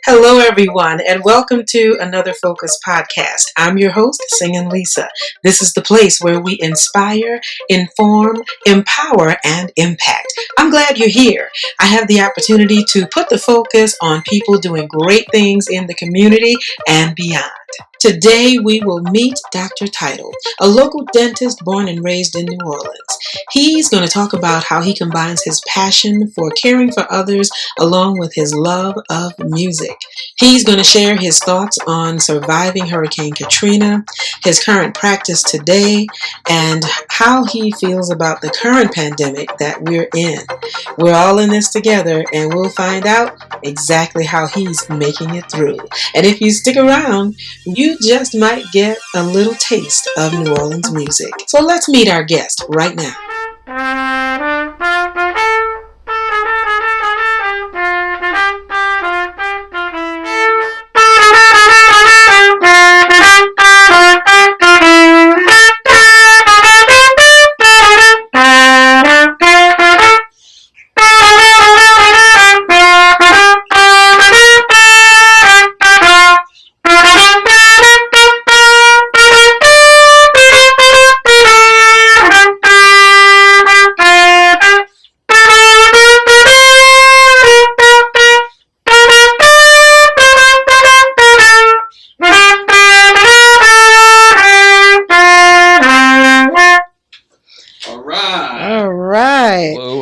Hello, everyone, and welcome to another Focus podcast. I'm your host, Singinlisa. This is the place where we inspire, inform, empower, and impact. I'm glad you're here. I have the opportunity to put the focus on people doing great things in the community and beyond. Today, we will meet Dr. Title, a local dentist born and raised in New Orleans. He's going to talk about how he combines his passion for caring for others along with his love of music. He's going to share his thoughts on surviving Hurricane Katrina, his current practice today, and how he feels about the current pandemic that we're in. We're all in this together, and we'll find out exactly how he's making it through. And if you stick around, you just might get a little taste of New Orleans music. So let's meet our guest right now.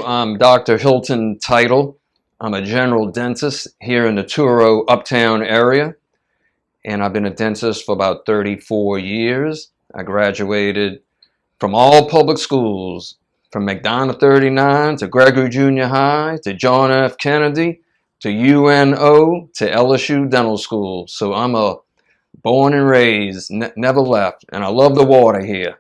I'm Dr. Hilton Title. I'm a general dentist here in the Touro uptown area, and I've been a dentist for about 34 years. I graduated from all public schools, from McDonough 39 to Gregory Junior High to John F. Kennedy to UNO to LSU Dental School. So I'm a born and raised, never left, and I love the water here.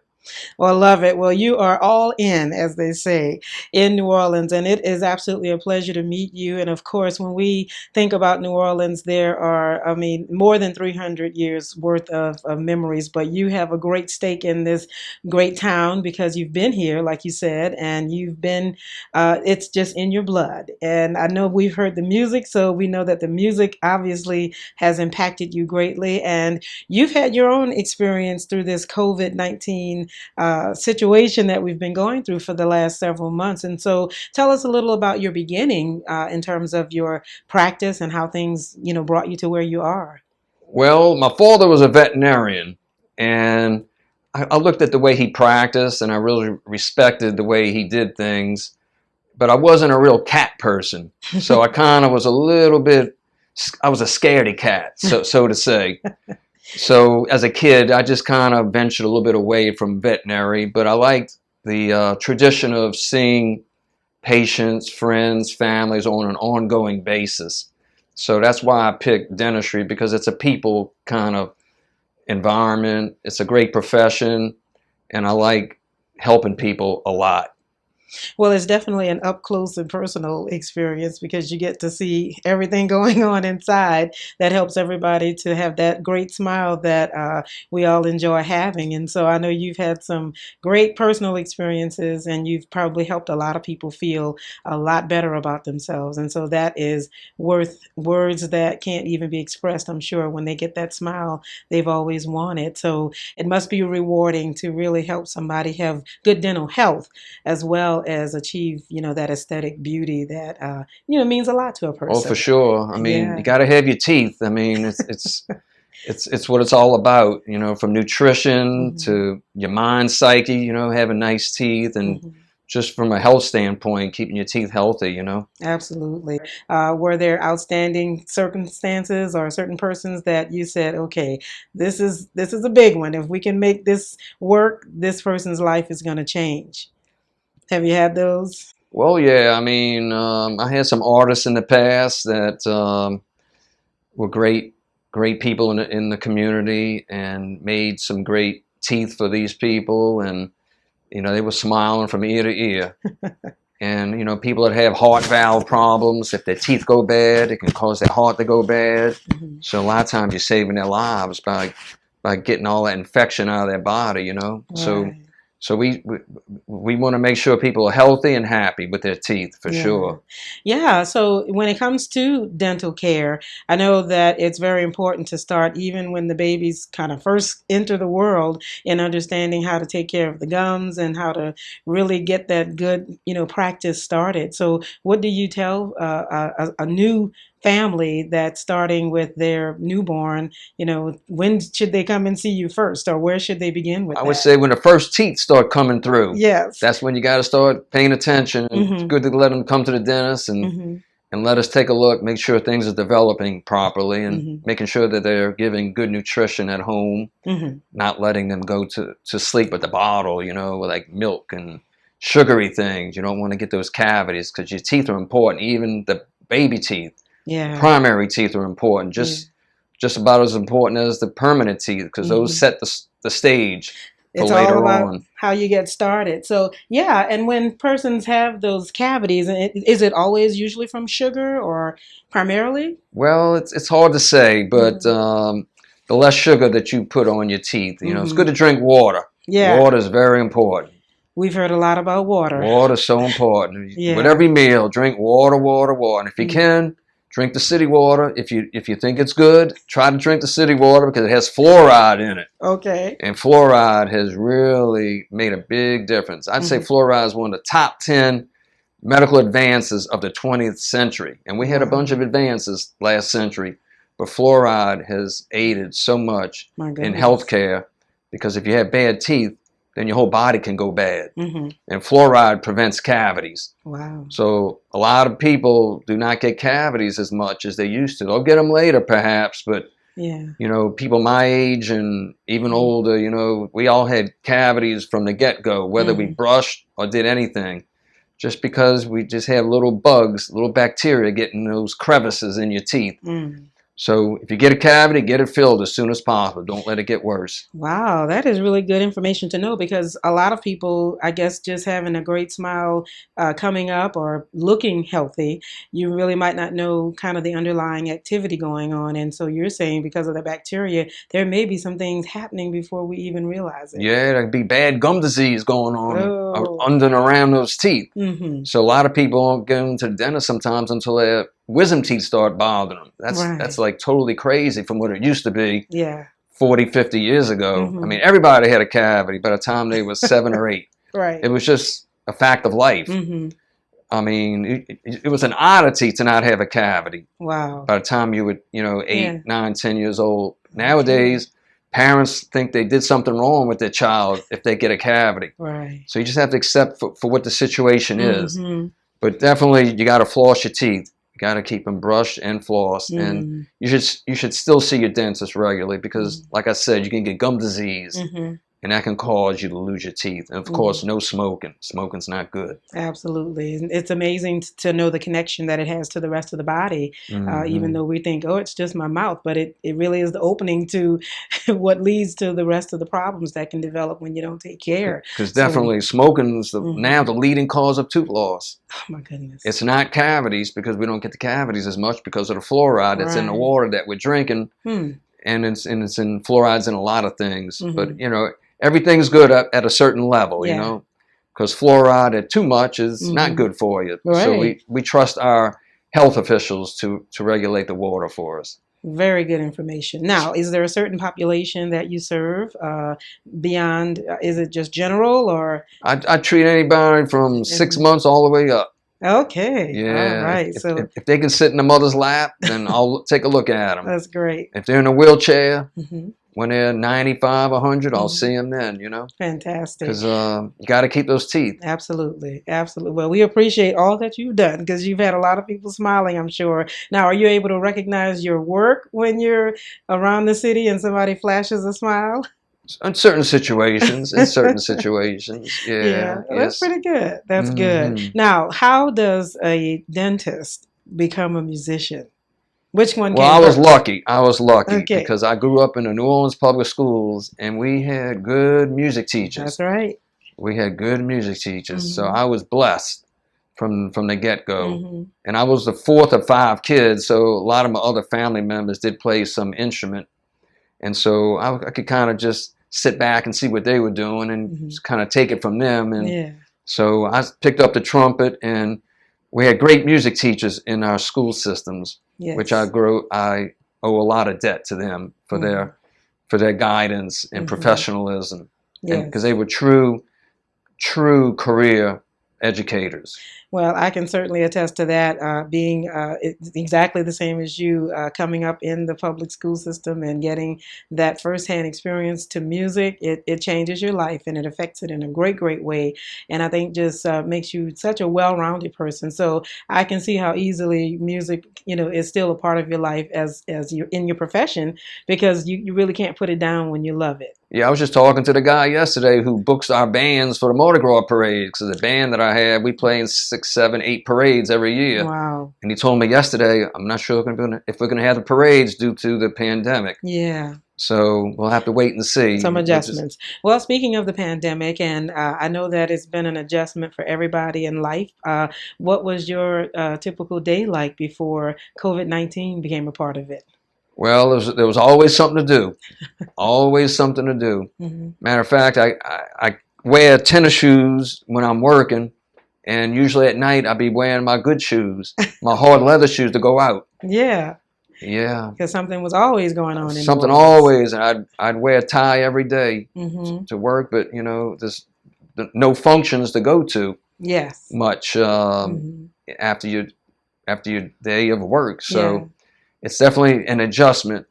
Well, love it. Well, you are all in, as they say, in New Orleans, and it is absolutely a pleasure to meet you. And of course, when we think about New Orleans, there are, more than 300 years worth of memories, but you have a great stake in this great town because you've been here, like you said, and you've been, it's just in your blood. And I know we've heard the music, so we know that the music obviously has impacted you greatly. And you've had your own experience through this COVID-19 situation that we've been going through for the last several months. And so tell us a little about your beginning in terms of your practice and how things, brought you to where you are. Well, my father was a veterinarian, and I looked at the way he practiced, and I really respected the way he did things, but I wasn't a real cat person. So I kind of was a little bit, I was a scaredy cat, so to say. So as a kid, I just kind of ventured a little bit away from veterinary, but I liked the tradition of seeing patients, friends, families on an ongoing basis. So that's why I picked dentistry, because it's a people kind of environment. It's a great profession, and I like helping people a lot. Well, it's definitely an up close and personal experience because you get to see everything going on inside that helps everybody to have that great smile that we all enjoy having. And so I know you've had some great personal experiences, and you've probably helped a lot of people feel a lot better about themselves. And so that is worth words that can't even be expressed, I'm sure, when they get that smile they've always wanted. So it must be rewarding to really help somebody have good dental health as well as achieve, that aesthetic beauty that, means a lot to a person. Oh, for sure. You got to have your teeth. It's what it's all about, from nutrition to your mind, psyche, having nice teeth, and just from a health standpoint, keeping your teeth healthy, Absolutely. Were there outstanding circumstances or certain persons that you said, okay, this is a big one. If we can make this work, this person's life is going to change. Have you had those? Well, yeah. I had some artists in the past that were great people in the community and made some great teeth for these people, and they were smiling from ear to ear. And people that have heart valve problems, if their teeth go bad, it can cause their heart to go bad. So a lot of times you're saving their lives by getting all that infection out of their body. Right. So So we want to make sure people are healthy and happy with their teeth, for sure. Yeah. So when it comes to dental care, I know that it's very important to start even when the babies kind of first enter the world in understanding how to take care of the gums and how to really get that good, practice started. So what do you tell a new family that's starting with their newborn, when should they come and see you first, or where should they begin with I would that? say when the first teeth start coming through, Yes. that's when you got to start paying attention. And it's Mm-hmm. good to let them come to the dentist and let us take a look, make sure things are developing properly, and making sure that they're giving good nutrition at home, not letting them go to sleep with the bottle, with like milk and sugary things. You don't want to get those cavities because your teeth are important. Even the baby teeth, primary teeth are important, just about as important as the permanent teeth, because those set the stage for it's later all about on. how you get started. So yeah, and when persons have those cavities, is it always usually from sugar or primarily? Well, it's hard to say, but the less sugar that you put on your teeth, it's good to drink water. Yeah. Water is very important. We've heard a lot about water. Water is so important. Yeah. With every meal, drink water, water, water. And if you can, drink the city water. If you think it's good, try to drink the city water because it has fluoride in it. Okay. And fluoride has really made a big difference. I'd say fluoride is one of the top 10 medical advances of the 20th century. And we had a bunch of advances last century, but fluoride has aided so much in healthcare, because if you have bad teeth, then your whole body can go bad. And fluoride prevents cavities. Wow. So a lot of people do not get cavities as much as they used to. They'll get them later perhaps, but people my age and even older, we all had cavities from the get-go, whether we brushed or did anything, just because we just have little bugs, little bacteria getting those crevices in your teeth. So if you get a cavity, get it filled as soon as possible. Don't let it get worse. Wow, that is really good information to know, because a lot of people, I guess, just having a great smile coming up or looking healthy, you really might not know kind of the underlying activity going on. And so you're saying because of the bacteria, there may be some things happening before we even realize it. Yeah, there could be bad gum disease going on under and around those teeth. So a lot of people don't go to the dentist sometimes until their wisdom teeth start bothering them. That's like totally crazy from what it used to be 40, 50 years ago. I mean, everybody had a cavity by the time they were 7 or 8. It was just a fact of life. I mean, it was an oddity to not have a cavity. Wow. By the time you were, 8, 9, 10 years old. Nowadays, parents think they did something wrong with their child if they get a cavity. So you just have to accept for what the situation is. But definitely, you got to floss your teeth. You got to keep them brushed and flossed, and you should still see your dentist regularly, because, like I said, you can get gum disease, and that can cause you to lose your teeth. And of course, no smoking. Smoking's not good. Absolutely. It's amazing to know the connection that it has to the rest of the body, even though we think, oh, it's just my mouth, but it really is the opening to what leads to the rest of the problems that can develop when you don't take care. Because definitely smoking is now the leading cause of tooth loss. Oh, my goodness. It's not cavities, because we don't get the cavities as much because of the fluoride that's in the water that we're drinking. And it's in fluorides in a lot of things. But, everything's good at a certain level, because fluoride at too much is not good for you. So we trust our health officials to regulate the water for us. Very good information. Now, is there a certain population that you serve beyond? Is it just general, or? I treat anybody from 6 months all the way up. Okay. Yeah. All right. If they can sit in the mother's lap, then I'll take a look at them. That's great. If they're in a wheelchair, when they're 95, 100, I'll see them then, Fantastic. Because you got to keep those teeth. Absolutely. Absolutely. Well, we appreciate all that you've done, because you've had a lot of people smiling, I'm sure. Now, are you able to recognize your work when you're around the city and somebody flashes a smile? In certain situations, yeah. That's pretty good. That's good. Now, how does a dentist become a musician? Which one? Well, I was lucky because I grew up in the New Orleans public schools, and we had good music teachers. That's right. We had good music teachers, so I was blessed from the get-go. And I was the 4th of 5 kids, so a lot of my other family members did play some instrument. And so I could kind of just sit back and see what they were doing and kind of take it from them. And Yeah. so I picked up the trumpet, and we had great music teachers in our school systems, Yes. which I owe a lot of debt to them for their guidance and professionalism, and because they were true career educators. Well, I can certainly attest to that. Being exactly the same as you, coming up in the public school system and getting that firsthand experience to music, it changes your life and it affects it in a great, great way. And I think just makes you such a well-rounded person. So I can see how easily music, is still a part of your life as you're in your profession, because you really can't put it down when you love it. Yeah, I was just talking to the guy yesterday who books our bands for the Mardi Gras parade, because the band that I have, we play in 6, 7, 8 parades every year. Wow. And he told me yesterday, I'm not sure if we're going to have the parades due to the pandemic. Yeah. So we'll have to wait and see. Some adjustments. Well, speaking of the pandemic, and I know that it's been an adjustment for everybody in life. What was your typical day like before COVID-19 became a part of it? Well, there was always something to do. Always something to do. Matter of fact, I wear tennis shoes when I'm working, and usually at night I'll be wearing my good shoes, my hard leather shoes to go out. Yeah. Yeah. Because something was always going on. Something always, and I'd wear a tie every day to work, but there's no functions to go to. Yes. Much after your day of work, so. It's definitely an adjustment.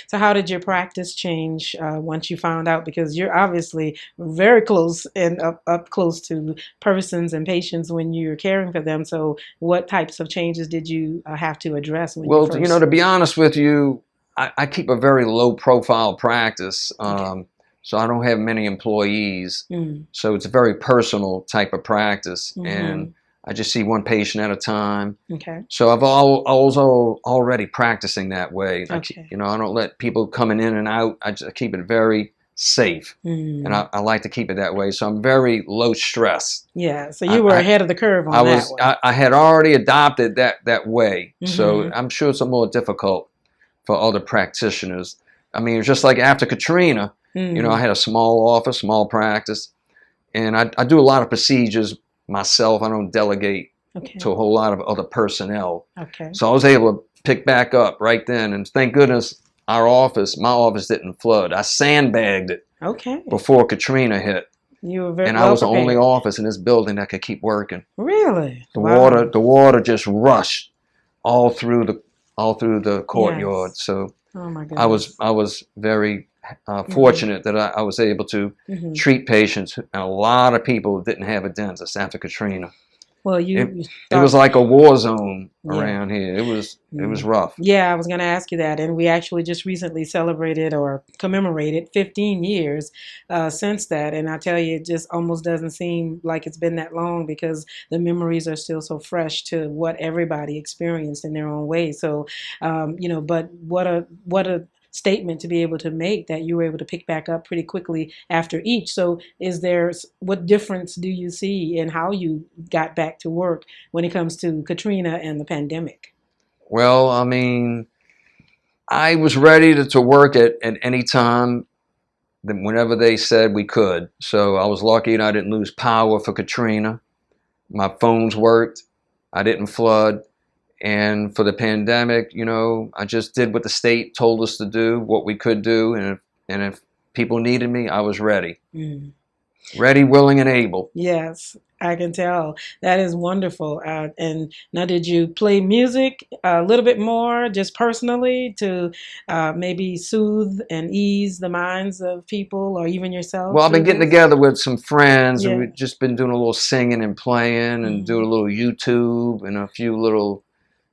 So how did your practice change once you found out? Because you're obviously very close and up close to persons and patients when you're caring for them. So what types of changes did you have to address? Well, to be honest with you, I keep a very low profile practice. So I don't have many employees. So it's a very personal type of practice. And I just see one patient at a time. Okay. So I was already practicing that way. Okay. I don't let people coming in and out. I just keep it very safe, and I like to keep it that way. So I'm very low stress. Yeah. So you were ahead of the curve on that one. I had already adopted that way. So I'm sure it's a more difficult for other practitioners. I mean, it's just like after Katrina. I had a small office, small practice, and I do a lot of procedures myself. I don't delegate to a whole lot of other personnel. So I was able to pick back up right then, and thank goodness my office didn't flood. I sandbagged it before Katrina hit. You were very and I was the only office in this building that could keep working. Really? The water just rushed all through the courtyard. Yes. So oh my goodness. I was very fortunate that I was able to treat patients, and a lot of people didn't have a dentist after Katrina. Well, it was like a war zone around here. It was rough. Yeah, I was going to ask you that, and we actually just recently celebrated or commemorated 15 years since that, and I tell you, it just almost doesn't seem like it's been that long, because the memories are still so fresh to what everybody experienced in their own way. So, but what a statement to be able to make, that you were able to pick back up pretty quickly after each. So what difference do you see in how you got back to work when it comes to Katrina and the pandemic? Well, I mean, I was ready to work at any time whenever they said we could. So I was lucky and I didn't lose power for Katrina. My phones worked. I didn't flood. And for the pandemic, I just did what the state told us to do, what we could do. And if people needed me, I was ready. Ready, willing, and able. Yes, I can tell. That is wonderful. And now, did you play music a little bit more, just personally, to maybe soothe and ease the minds of people, or even yourself? Well, I've been getting together with some friends, and we've just been doing a little singing and playing, and doing a little YouTube and a few little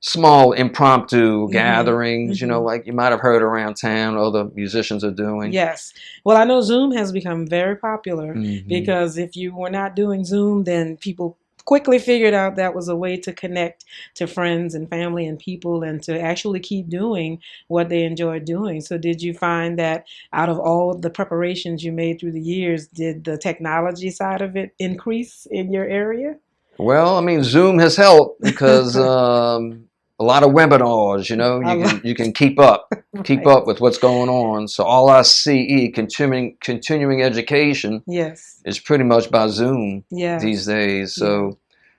small impromptu gatherings, like you might have heard around town other musicians are doing. Yes. Well, I know Zoom has become very popular because if you were not doing Zoom, then people quickly figured out that was a way to connect to friends and family and people, and to actually keep doing what they enjoyed doing. So did you find that out of all the preparations you made through the years, did the technology side of it increase in your area? Well, I mean, Zoom has helped because a lot of webinars. You know, you can keep up with what's going on. So all our CE continuing education Yes. is pretty much by Zoom these days. So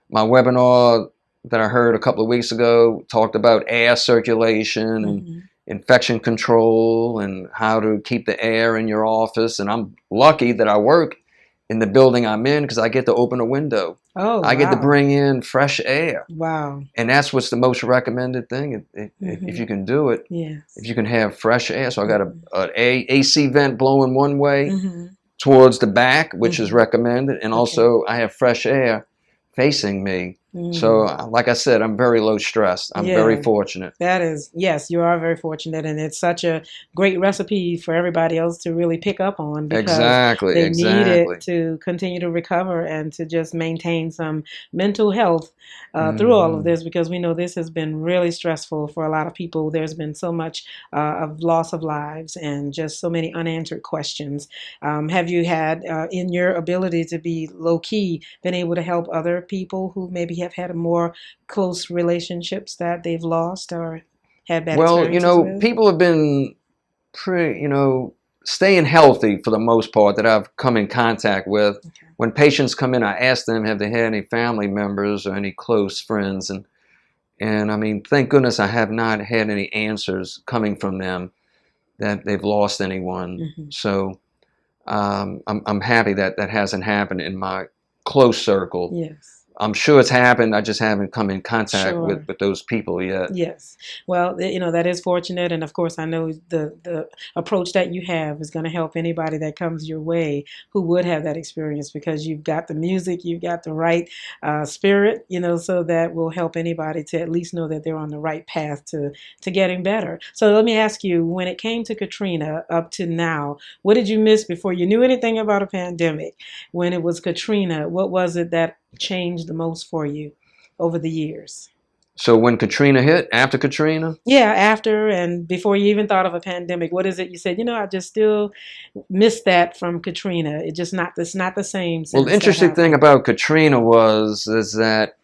my webinar that I heard a couple of weeks ago talked about air circulation and infection control and how to keep the air in your office. And I'm lucky that I work in the building I'm in because I get to open a window. Oh, I get to bring in fresh air. Wow. And that's what's the most recommended thing if you can do it. Yes. If you can have fresh air. So I got an AC vent blowing one way towards the back, which is recommended. And also I have fresh air facing me. So like I said, I'm very low stress. I'm very fortunate. That is, yes, you are very fortunate. And it's such a great recipe for everybody else to really pick up on because they need it to continue to recover and to just maintain some mental health through all of this, because we know this has been really stressful for a lot of people. There's been so much of loss of lives and just so many unanswered questions. Have you had, in your ability to be low key, been able to help other people who maybe have had a more close relationships that they've lost or had bad experiences with? People have been pretty, staying healthy for the most part that I've come in contact with. When patients come in, I ask them, have they had any family members or any close friends? And I mean, thank goodness I have not had any answers coming from them that they've lost anyone. So I'm happy that that hasn't happened in my close circle. Yes. I'm sure it's happened. I just haven't come in contact with those people yet. Yes. Well, that is fortunate. And of course, I know the approach that you have is going to help anybody that comes your way who would have that experience, because you've got the music, you've got the right spirit, so that will help anybody to at least know that they're on the right path to getting better. So let me ask you, when it came to Katrina up to now, what did you miss before you knew anything about a pandemic? When it was Katrina, what was it that changed the most for you over the years? So when Katrina hit, after Katrina? Yeah, after and before you even thought of a pandemic, what is it you said, I just still miss that from Katrina. It's not the same. Well, the interesting thing about Katrina is that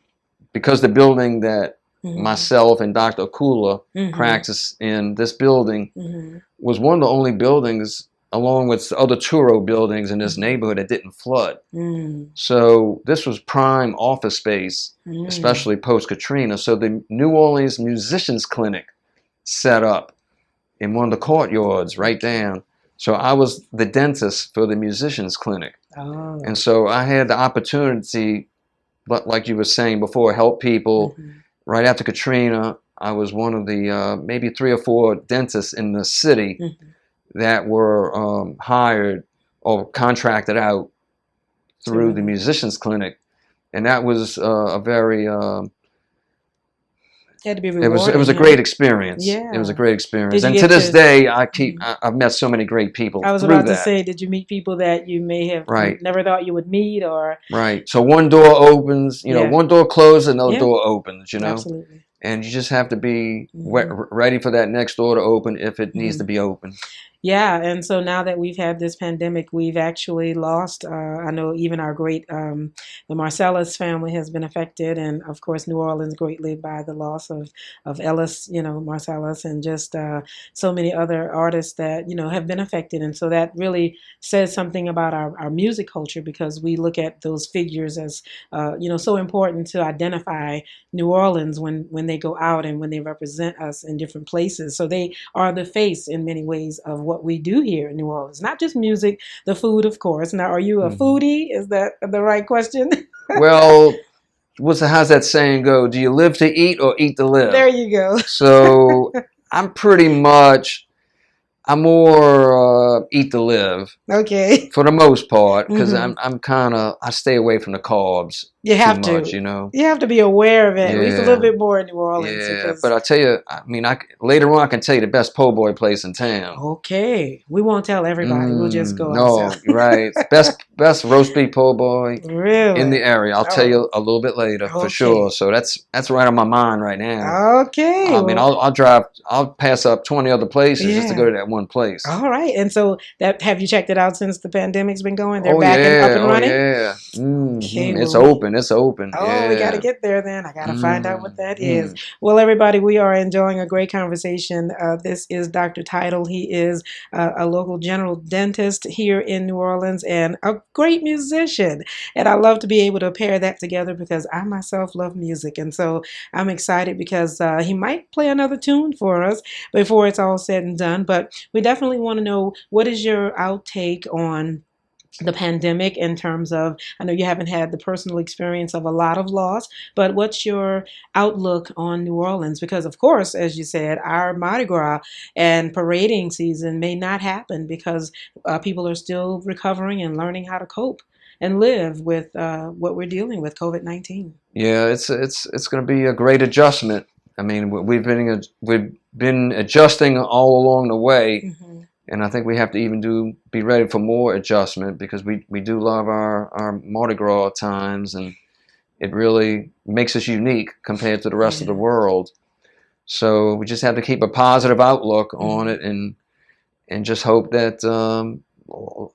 because the building that myself and Dr. Akula practiced in, this building was one of the only buildings along with other Touro buildings in this neighborhood that didn't flood. So this was prime office space, especially post-Katrina. So the New Orleans Musicians Clinic set up in one of the courtyards right down. So I was the dentist for the Musicians Clinic. And so I had the opportunity, like you were saying before, help people. Right after Katrina, I was one of the maybe 3 or 4 dentists in the city that were hired or contracted out through the Musicians Clinic, and that was a very had to be rewarding. It was a great experience. Yeah, it was a great experience, and to this day, I've met so many great people. I was about to say, did you meet people that you may have never thought you would meet, or So one door opens, one door closes, another door opens, Absolutely. And you just have to be ready for that next door to open if it needs to be open. Yeah, and so now that we've had this pandemic, we've actually lost, I know even our great, the Marcellus family has been affected, and of course New Orleans greatly by the loss of Ellis, Marcellus, and just so many other artists that, have been affected. And so that really says something about our music culture, because we look at those figures as, so important to identify New Orleans when they go out and when they represent us in different places. So they are the face in many ways of what we do here in New Orleans. Not just music, the food, of course. Now, are you a foodie? Is that the right question? Well, how's that saying go? Do you live to eat or eat to live? There you go. So I'm more eat to live. Okay. For the most part, because I stay away from the carbs. You have too much, You have to be aware of it, at least a little bit more in New Orleans. Yeah, but I tell you, later on I can tell you the best po' boy place in town. Okay, we won't tell everybody. We'll just go. No, right. Best roast beef po' boy really in the area. I'll tell you a little bit later for sure. So that's right on my mind right now. Okay. I'll pass up 20 other places just to go to that one place. All right, and so have you checked it out since the pandemic's been going? They're back and up and running. Yeah. It's open. open. It's open. Oh, we got to Yeah. get there then. I got to find out what that is. Mm. Well, everybody, we are enjoying a great conversation. This is Dr. Title. He is a local general dentist here in New Orleans and a great musician. And I love to be able to pair that together because I myself love music. And so I'm excited because he might play another tune for us before it's all said and done. But we definitely want to know, what is your outtake on the pandemic in terms of, I know you haven't had the personal experience of a lot of loss, but what's your outlook on New Orleans? Because of course, as you said, our Mardi Gras and parading season may not happen because people are still recovering and learning how to cope and live with what we're dealing with, COVID-19. Yeah, it's going to be a great adjustment. I mean, we've been adjusting all along the way, Mm-hmm. and I think we have to even be ready for more adjustment because we do love our Mardi Gras times, and it really makes us unique compared to the rest of the Yeah. world. So we just have to keep a positive outlook on Mm-hmm. it, and just hope that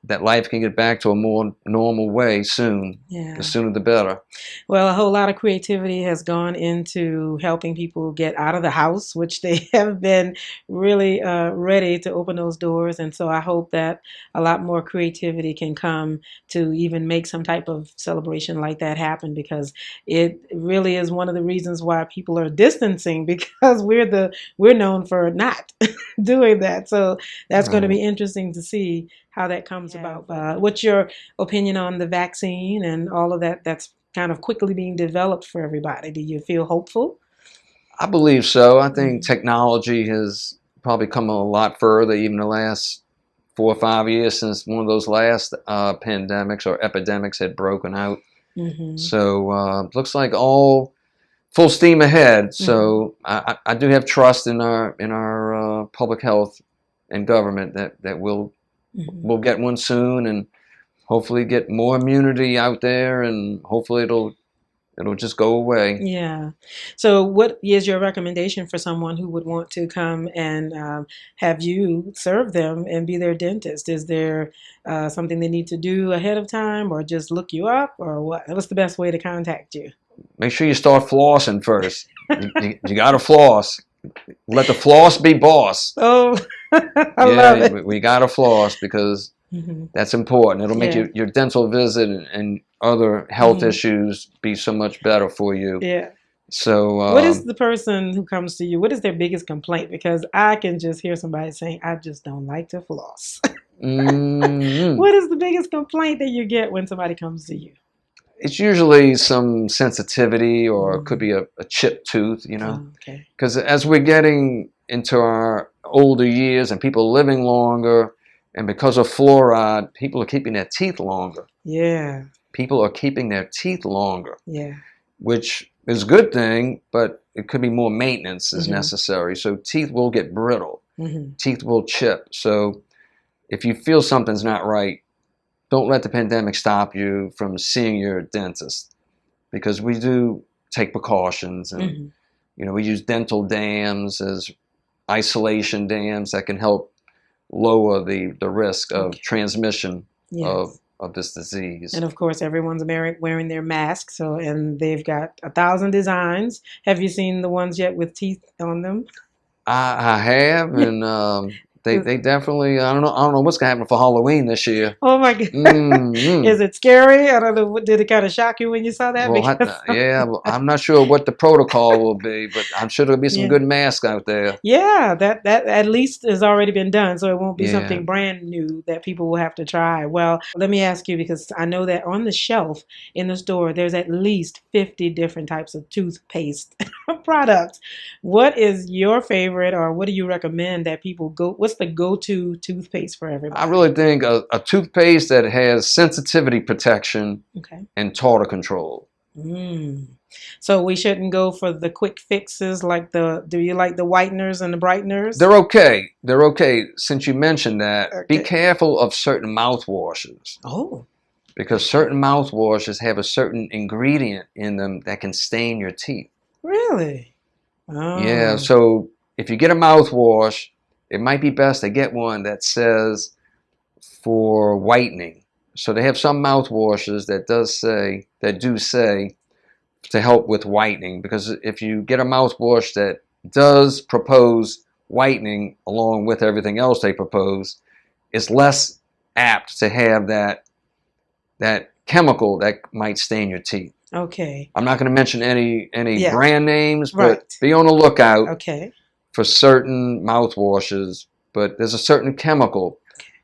that life can get back to a more normal way soon. Yeah. The sooner the better. Well, a whole lot of creativity has gone into helping people get out of the house, which they have been really ready to open those doors. And so I hope that a lot more creativity can come to even make some type of celebration like that happen, because it really is one of the reasons why people are distancing, because we're known for not doing that. So that's going to Right. be interesting to see how that comes about. What's your opinion on the vaccine and all of that that's kind of quickly being developed for everybody? Do you feel hopeful? I believe so. I think Mm-hmm. technology has probably come a lot further, even the last 4 or 5 years since one of those last pandemics or epidemics had broken out. Mm-hmm. So looks like all full steam ahead. Mm-hmm. So I do have trust in our public health and government that Mm-hmm. we'll get one soon, and hopefully get more immunity out there, and hopefully it'll just go away. Yeah. So, what is your recommendation for someone who would want to come and have you serve them and be their dentist? Is there something they need to do ahead of time, or just look you up, or what? What's the best way to contact you? Make sure you start flossing first. You got to floss. Let the floss be boss. Oh, I love Yeah, it. we got to floss because Hmm. that's important. It'll make Yeah. your dental visit and other health Hmm. issues be so much better for you. Yeah. So, What is the person who comes to you? What is their biggest complaint? Because I can just hear somebody saying, I just don't like to floss. mm, What is the biggest complaint that you get when somebody comes to you? it's usually some sensitivity, or it could Mm. be a chipped tooth, you know. Oh, okay. Because as we're getting into our older years and people are living longer, and because of fluoride, people are keeping their teeth longer. Yeah. People are keeping their teeth longer, Yeah. which is a good thing, but it could be more maintenance is Hmm. necessary. So teeth will get brittle, Hmm. teeth will chip. So if you feel something's not right, don't let the pandemic stop you from seeing your dentist, because we do take precautions, and Hmm. we use dental dams as isolation dams that can help lower the risk of Okay. transmission Yes. of this disease. And of course, everyone's wearing their mask. So, and they've got 1,000 designs. Have you seen the ones yet with teeth on them? I have, and they definitely, I don't know what's gonna happen for Halloween this year. Oh my God. Mm-hmm. Is it scary? I don't know. Did it kind of shock you when you saw that? Well, Because, yeah, well, I'm not sure what the protocol will be, but I'm sure there'll be some yeah. good masks out there. Yeah, that at least has already been done, so it won't be Yeah. something brand new that people will have to try. Well, let me ask you, because I know that on the shelf in the store, there's at least 50 different types of toothpaste products. What is your favorite, or what do you recommend that people go? What's the go-to toothpaste for I everybody? really think a toothpaste that has sensitivity protection Okay. and tartar control. Mm. So we shouldn't go for the quick fixes like do you like the whiteners and the brighteners? They're okay. They're okay. Since you mentioned that, be Okay. careful of certain mouthwashes, Oh, because certain mouthwashes have a certain ingredient in them that can stain your teeth. really? Yeah, Oh. so if you get a mouthwash, it might be best to get one that says for whitening. So they have some mouthwashes that do say to help with whitening, because if you get a mouthwash that does propose whitening along with everything else they propose, it's less apt to have that chemical that might stain your teeth. Okay. I'm not going to mention any Yeah. brand names, but Right. be on the lookout Okay. for certain mouthwashes. But there's a certain chemical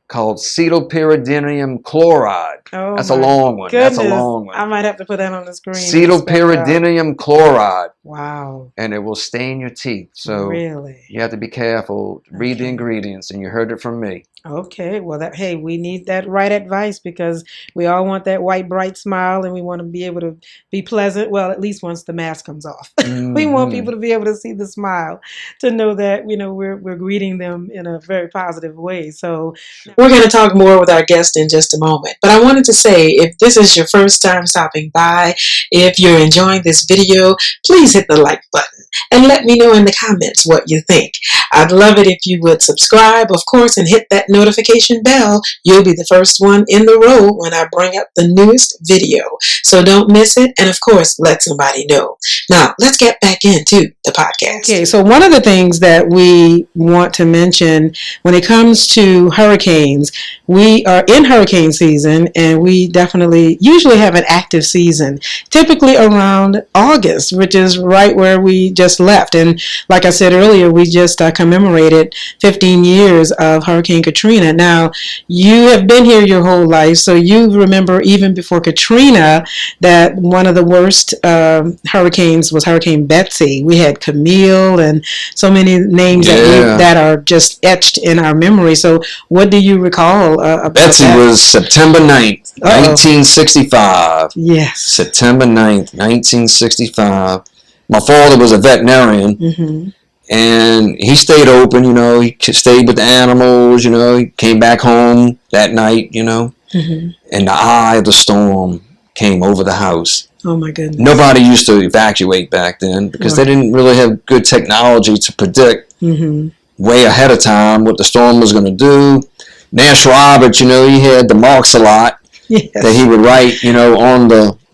called cetylpyridinium chloride. Oh, That's a long one. goodness. That's a long one. I might have to put that on the screen. Cetylpyridinium chloride. Wow. And it will stain your teeth. So really, you have to be careful. Read the Okay. ingredients, and you heard it from me. Okay, well, hey, we need that right advice because we all want that white, bright smile and we want to be able to be pleasant. Well, at least once the mask comes off. We want people to be able to see the smile, to know that, we're greeting them in a very positive way. So we're going to talk more with our guest in just a moment. But I wanted to say, if this is your first time stopping by, if you're enjoying this video, please hit the like button and let me know in the comments what you think. I'd love it if you would subscribe, of course, and hit that notification bell. You'll be the first one in the row when I bring up the newest video. So don't miss it. And of course, let somebody know. Now, let's get back into the podcast. Okay, so one of the things that we want to mention when it comes to hurricanes, we are in hurricane season and we definitely usually have an active season, typically around August, which is right where we just left. And like I said earlier, we just commemorated 15 years of Hurricane Katrina. Now, you have been here your whole life, so you remember even before Katrina that one of the worst hurricanes was Hurricane Betsy. We had Camille and so many names that are just etched in our memory. So what do you recall about Betsy that? was September 9th, 1965. Yes. September 9th, 1965. My father was a veterinarian. Mm-hmm. And he stayed open, he stayed with the animals, he came back home that night, Mm-hmm. and the eye of the storm came over the house. Oh my goodness. Nobody used to evacuate back then because they didn't really have good technology to predict way ahead of time what the storm was going to do. Nash Roberts, he had the marks a lot that he would write,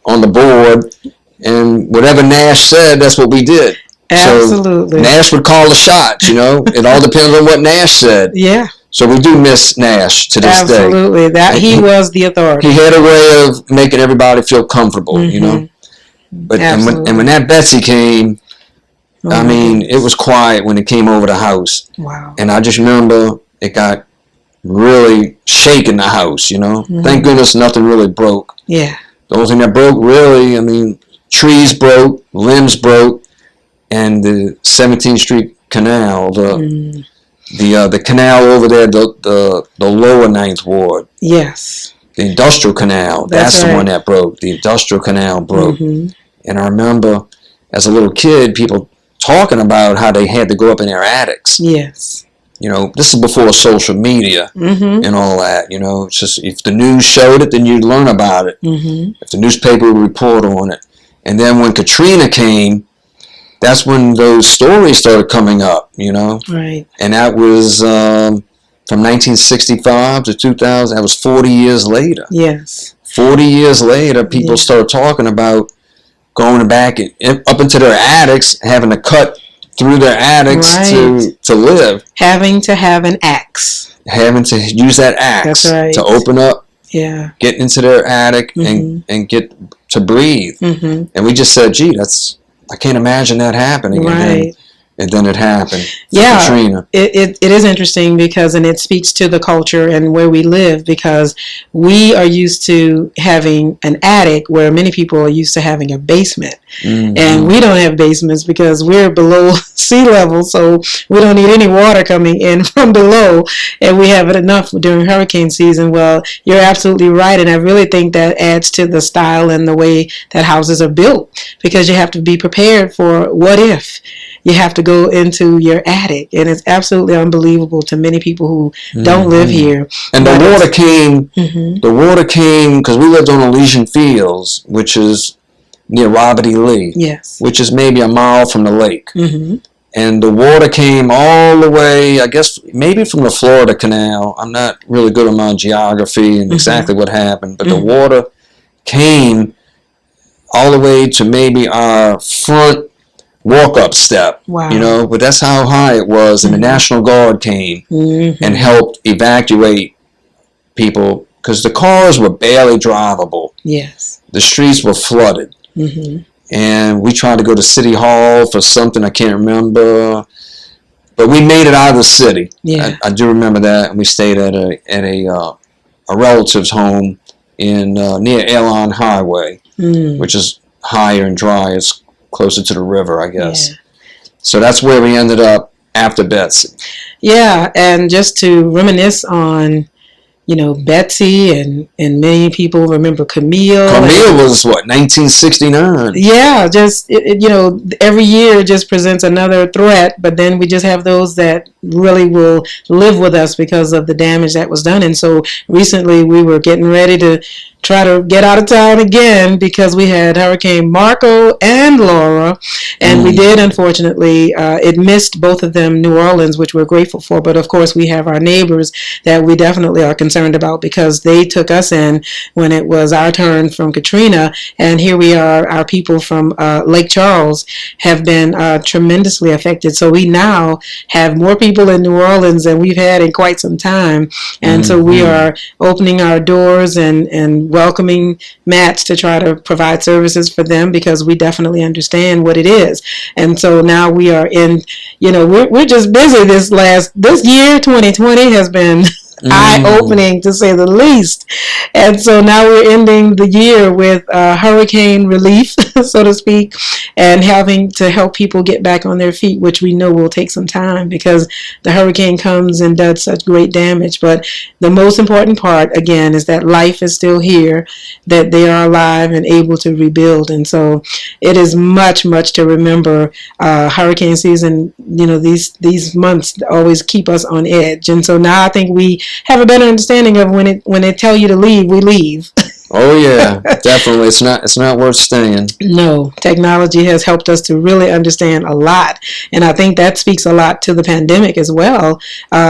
on the board, and whatever Nash said, that's what we did. Absolutely. So Nash would call the shots, It all depends on what Nash said. Yeah. So we do miss Nash to this day. Absolutely. That he was the authority. He had a way of making everybody feel comfortable, But and when that Betsy came, it was quiet when it came over the house. Wow. And I just remember it got really shaking the house, Thank goodness nothing really broke. Yeah. The only thing that broke really, trees broke, limbs broke. And the 17th Street Canal, the canal over there, the lower Ninth Ward. Yes. The Industrial Canal, that's the one that broke. The Industrial Canal broke. Mm-hmm. And I remember, as a little kid, people talking about how they had to go up in their attics. Yes. This is before social media and all that. It's just if the news showed it, then you'd learn about it. Mm-hmm. If the newspaper would report on it. And then when Katrina came, that's when those stories started coming up, Right. And that was from 1965 to 2000. That was 40 years later. Yes. 40 years later, people started talking about going back up into their attics, having to cut through their attics to live. Having to have an axe. Having to use that axe to open up, get into their attic and get to breathe. Mm-hmm. And we just said, gee, I can't imagine that happening. Right. And then it happened. Yeah, Katrina. It is interesting because, and it speaks to the culture and where we live, because we are used to having an attic where many people are used to having a basement. Mm-hmm. And we don't have basements because we're below sea level, so we don't need any water coming in from below, and we have it enough during hurricane season. Well, you're absolutely right, and I really think that adds to the style and the way that houses are built, because you have to be prepared for what if you have to go into your attic, and it's absolutely unbelievable to many people who don't live here. And the water came. The water came because we lived on Elysian Fields, which is near Robert E. Lee. Yes. Which is maybe a mile from the lake. Mm-hmm. and the water came all the way, I guess maybe from the Florida Canal. I'm not really good on my geography and exactly what happened, but the water came all the way to maybe our front walk-up step. Wow. You know, but that's how high it was, and the National Guard came and helped evacuate people because the cars were barely drivable. Yes. The streets were flooded. And we tried to go to City Hall for something I can't remember, but we made it out of the city. Yeah. I do remember that, and we stayed at a relative's home in near Airline Highway, which is higher and dry. It's closer to the river, I guess. Yeah. So that's where we ended up after Betsy. Yeah, and just to reminisce on, you know, Betsy and many people remember Camille. Camille was what, 1969? Yeah, just you know, every year just presents another threat, but then we just have those that really will live with us because of the damage that was done. And so recently we were getting ready to try to get out of town again because we had Hurricane Marco and Laura, and we did, unfortunately, it missed both of them, New Orleans, which we're grateful for. But of course, we have our neighbors that we definitely are concerned about because they took us in when it was our turn from Katrina, and here we are, our people from Lake Charles have been tremendously affected. So we now have more people in New Orleans than we've had in quite some time, and so we are opening our doors and welcoming mats to try to provide services for them because we definitely understand what it is. And so now we are in, you know, we're just busy this year. 2020 has been eye-opening, to say the least. And so now we're ending the year with hurricane relief, so to speak, and having to help people get back on their feet, which we know will take some time because the hurricane comes and does such great damage. But the most important part, again, is that life is still here, that they are alive and able to rebuild. And so it is much, much to remember. Hurricane season, you know, these months always keep us on edge. And so now I think we have a better understanding of when they tell you to leave, we leave. Oh yeah, definitely. It's not worth staying. No, technology has helped us to really understand a lot, and I think that speaks a lot to the pandemic as well.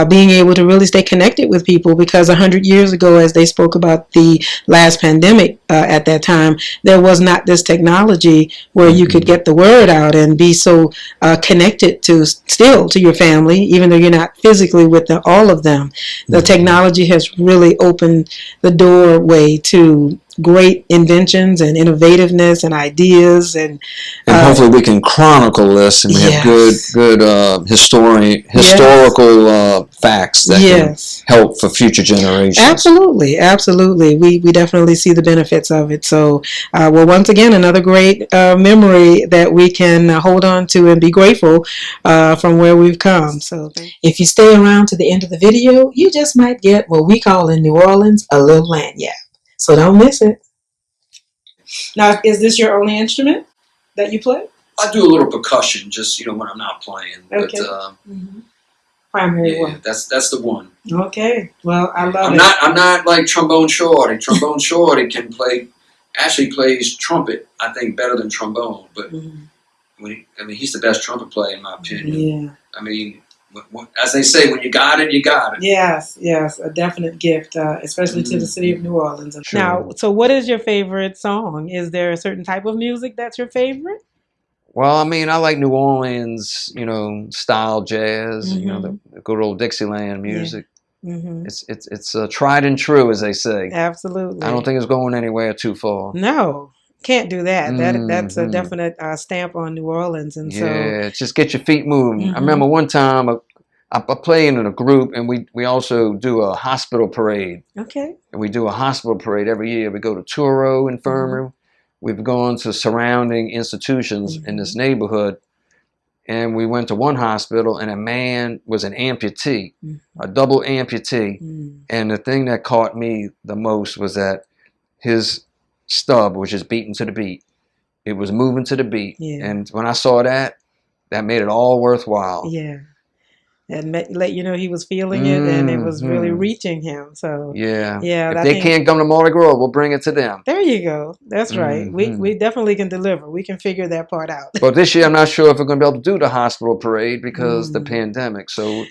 Being able to really stay connected with people, because 100 years ago, as they spoke about the last pandemic at that time, there was not this technology where you could get the word out and be so connected to your family, even though you're not physically with all of them. The technology has really opened the doorway to great inventions and innovativeness and ideas, and hopefully we can chronicle this and we have good historical facts that can help for future generations. Absolutely. We definitely see the benefits of it. So well, once again, another great memory that we can hold on to and be grateful from where we've come. So if you stay around to the end of the video, you just might get what we call in New Orleans a little Langniappe. So don't miss it. Now, is this your only instrument that you play? I do a little percussion, just when I'm not playing. Okay. But, primary one. That's the one. Okay. Well, I love it. I'm not like Trombone Shorty. Trombone Shorty actually plays trumpet, I think, better than trombone. But he's the best trumpet player in my opinion. Yeah. I mean, as they say, when you got it, you got it. Yes, a definite gift, especially to the city of New Orleans. Sure. Now, so what is your favorite song? Is there a certain type of music that's your favorite? Well, I mean, I like New Orleans, style jazz, the good old Dixieland music. Yeah. It's tried and true, as they say. Absolutely. I don't think it's going anywhere too far. No. Can't do that. That's a definite stamp on New Orleans, and so just get your feet moving. I remember one time I play in a group, and we also do a hospital parade. Okay. And we do a hospital parade every year. We go to Touro Infirmary. We've gone to surrounding institutions in this neighborhood, and we went to one hospital, and a man was an amputee, a double amputee. And the thing that caught me the most was that his stub was just beating to the beat. It was moving to the beat. Yeah. And when I saw that made it all worthwhile. Yeah. and let you know he was feeling it, and it was really Mhm. reaching him. So Yeah. yeah, If I they think can't come to Mardi Gras, we'll bring it to them. there you go. That's right. Hmm. We definitely can deliver. We can figure that part out. But this year, I'm not sure if we're going to be able to do the hospital parade because the Mm. pandemic. So,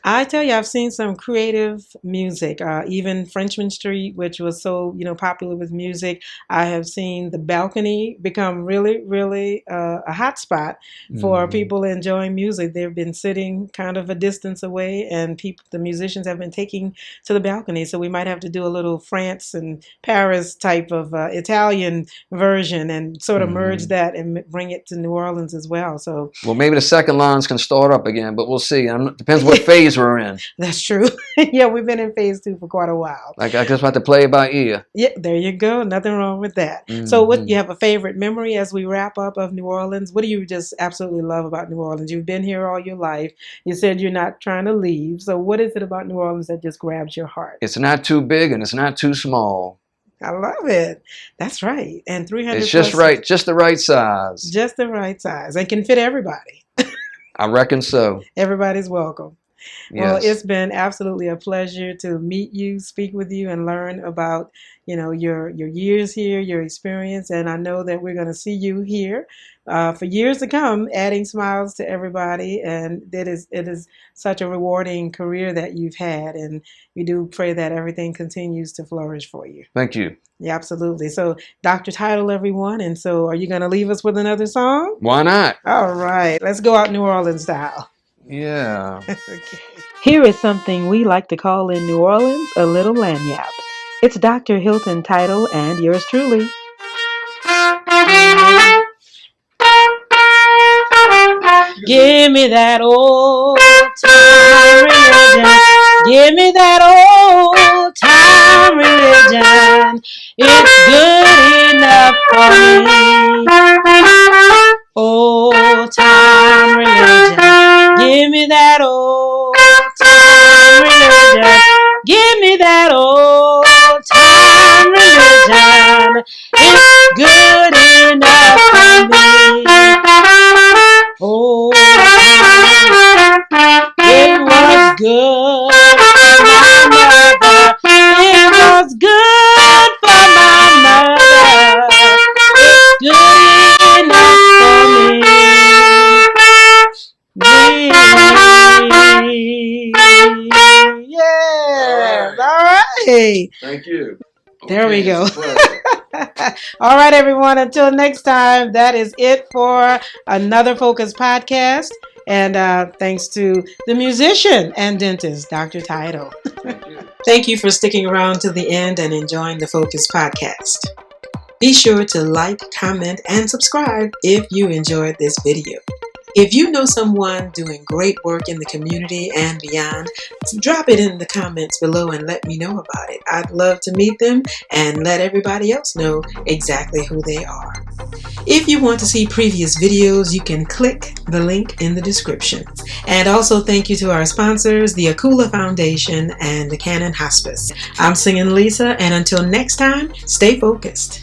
I tell you, I've seen some creative music, even Frenchman Street, which was so popular with music. I have seen the balcony become really, really a hot spot for mhm. people enjoying music. They've been sitting kind of a distance away, and the musicians have been taking to the balcony. So we might have to do a little France and Paris type of Italian version, and sort of merge Mhm. that and bring it to New Orleans as well. So Well, maybe the second lines can start up again, but we'll see. Depends what phase we're in. that's true. Yeah, we've been in phase 2 for quite a while. Like, I guess we'll have to play it by ear. Yeah, there you go. Nothing wrong with that. So, what you Hmm. have a favorite memory as we wrap up of New Orleans? What do you just absolutely love about New Orleans? You've been here all your life. You said you're not trying to leave. So, what is it about New Orleans that just grabs your heart? It's not too big and it's not too small. I love it. That's right. And It's 300 just plus, right, just the right size. just the right size, and can fit everybody. I reckon so. Everybody's welcome. Well, Yes. it's been absolutely a pleasure to meet you, speak with you, and learn about your years here, your experience, and I know that we're going to see you here for years to come, adding smiles to everybody. And it is such a rewarding career that you've had, and we do pray that everything continues to flourish for you. Thank you. Yeah, absolutely. So, Dr. Title, everyone, and so are you going to leave us with another song? Why not? All right, let's go out New Orleans style. Yeah. Okay. Here is something we like to call in New Orleans a little Langniappe. It's Dr. Hilton Title and yours truly. Give me that old time religion. Give me that old time religion. It's good enough for me. Old time religion. Give me that old time religion. Give me that old time religion. It's good enough for me. Oh, it was good for my mother. It was good for my mother. It's good enough for me. Yes. All right. Thank you. There we go. It's a pleasure. All right, everyone. Until next time, that is it for another Focus podcast. And thanks to the musician and dentist, Dr. Title. Thank you. Thank you for sticking around to the end and enjoying the Focus podcast. Be sure to like, comment, and subscribe if you enjoyed this video. If you know someone doing great work in the community and beyond, drop it in the comments below and let me know about it. I'd love to meet them and let everybody else know exactly who they are. If you want to see previous videos, you can click the link in the description. And also thank you to our sponsors, the Akula Foundation and the Cannon Hospice. I'm Singinlisa, and until next time, stay focused.